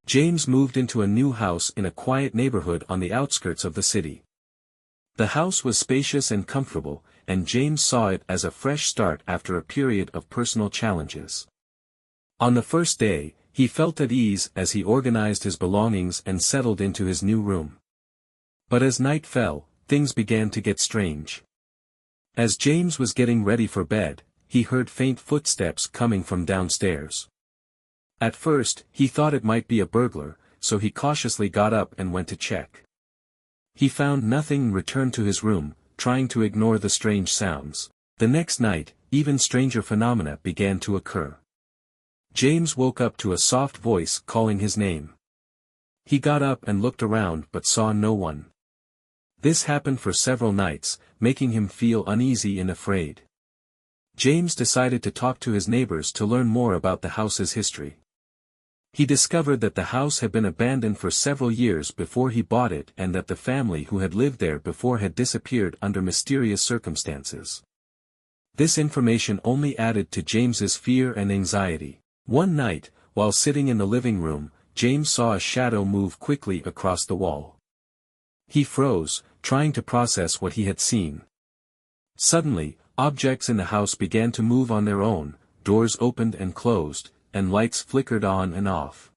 James moved into a new house in a quiet neighborhood on the outskirts of the city. The house was spacious and comfortable, and James saw it as a fresh start after a period of personal challenges. On the first day, he felt at ease as he organized his belongings and settled into his new room. But as night fell, things began to get strange. As James was getting ready for bed, he heard faint footsteps coming from downstairs. At first, he thought it might be a burglar, so he cautiously got up and went to check. He found nothing and returned to his room, trying to ignore the strange sounds. The next night, even stranger phenomena began to occur. James woke up to a soft voice calling his name. He got up and looked around but saw no one. This happened for several nights, making him feel uneasy and afraid. James decided to talk to his neighbors to learn more about the house's history. He discovered that the house had been abandoned for several years before he bought it and that the family who had lived there before had disappeared under mysterious circumstances. This information only added to James's fear and anxiety. One night, while sitting in the living room, James saw a shadow move quickly across the wall. He froze, trying to process what he had seen. Suddenly, objects in the house began to move on their own, doors opened and closed, and lights flickered on and off.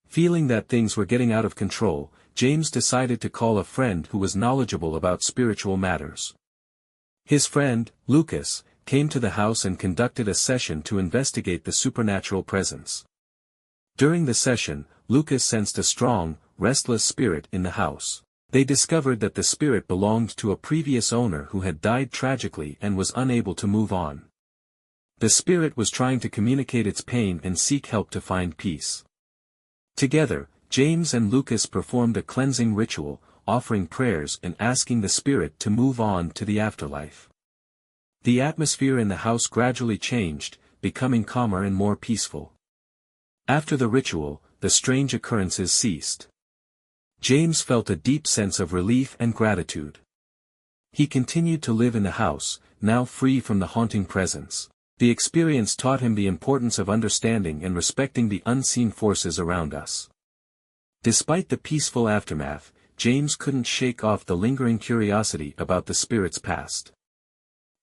Feeling that things were getting out of control, James decided to call a friend who was knowledgeable about spiritual matters. His friend, Lucas, came to the house and conducted a session to investigate the supernatural presence. During the session, Lucas sensed a strong, restless spirit in the house. They discovered that the spirit belonged to a previous owner who had died tragically and was unable to move on. The spirit was trying to communicate its pain and seek help to find peace. Together, James and Lucas performed a cleansing ritual, offering prayers and asking the spirit to move on to the afterlife. The atmosphere in the house gradually changed, becoming calmer and more peaceful. After the ritual, the strange occurrences ceased. James felt a deep sense of relief and gratitude. He continued to live in the house, now free from the haunting presence. The experience taught him the importance of understanding and respecting the unseen forces around us. Despite the peaceful aftermath, James couldn't shake off the lingering curiosity about the spirit's past.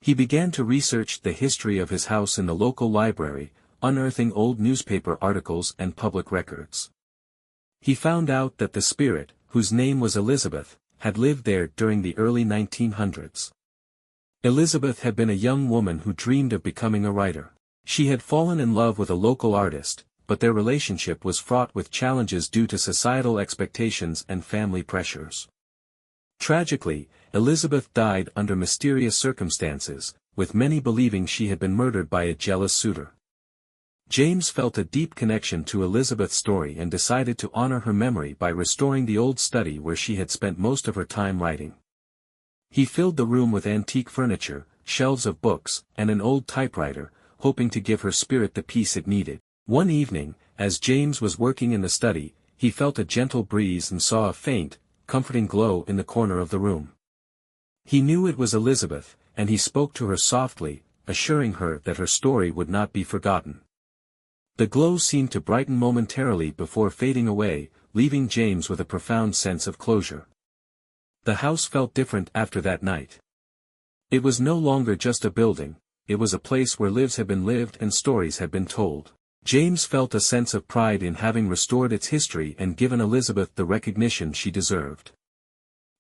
He began to research the history of his house in the local library, unearthing old newspaper articles and public records. He found out that the spirit, whose name was Elizabeth, had lived there during the early 1900s. Elizabeth had been a young woman who dreamed of becoming a writer. She had fallen in love with a local artist, but their relationship was fraught with challenges due to societal expectations and family pressures. Tragically, Elizabeth died under mysterious circumstances, with many believing she had been murdered by a jealous suitor. James felt a deep connection to Elizabeth's story and decided to honor her memory by restoring the old study where she had spent most of her time writing. He filled the room with antique furniture, shelves of books, and an old typewriter, hoping to give her spirit the peace it needed. One evening, as James was working in the study, he felt a gentle breeze and saw a faint, comforting glow in the corner of the room. He knew it was Elizabeth, and he spoke to her softly, assuring her that her story would not be forgotten. The glow seemed to brighten momentarily before fading away, leaving James with a profound sense of closure. The house felt different after that night. It was no longer just a building, it was a place where lives had been lived and stories had been told. James felt a sense of pride in having restored its history and given Elizabeth the recognition she deserved.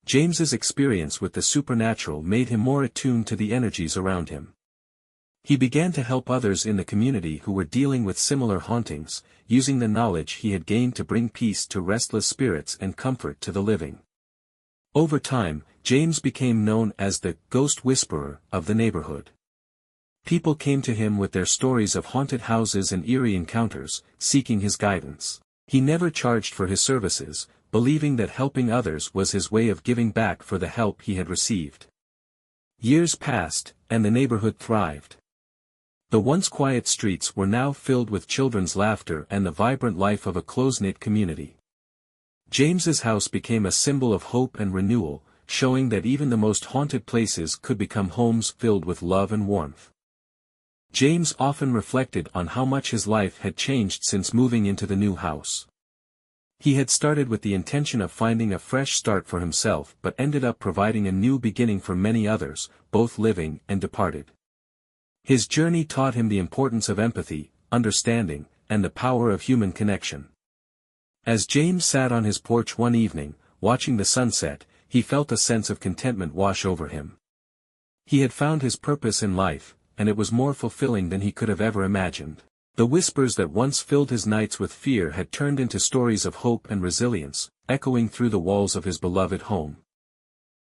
James's experience with the supernatural made him more attuned to the energies around him. He began to help others in the community who were dealing with similar hauntings, using the knowledge he had gained to bring peace to restless spirits and comfort to the living. Over time, James became known as the ghost whisperer of the neighborhood. People came to him with their stories of haunted houses and eerie encounters, seeking his guidance. He never charged for his services, believing that helping others was his way of giving back for the help he had received. Years passed, and the neighborhood thrived. The once quiet streets were now filled with children's laughter and the vibrant life of a close-knit community. James's house became a symbol of hope and renewal, showing that even the most haunted places could become homes filled with love and warmth. James often reflected on how much his life had changed since moving into the new house. He had started with the intention of finding a fresh start for himself but ended up providing a new beginning for many others, both living and departed. His journey taught him the importance of empathy, understanding, and the power of human connection. As James sat on his porch one evening, watching the sunset, he felt a sense of contentment wash over him. He had found his purpose in life, and it was more fulfilling than he could have ever imagined. The whispers that once filled his nights with fear had turned into stories of hope and resilience, echoing through the walls of his beloved home.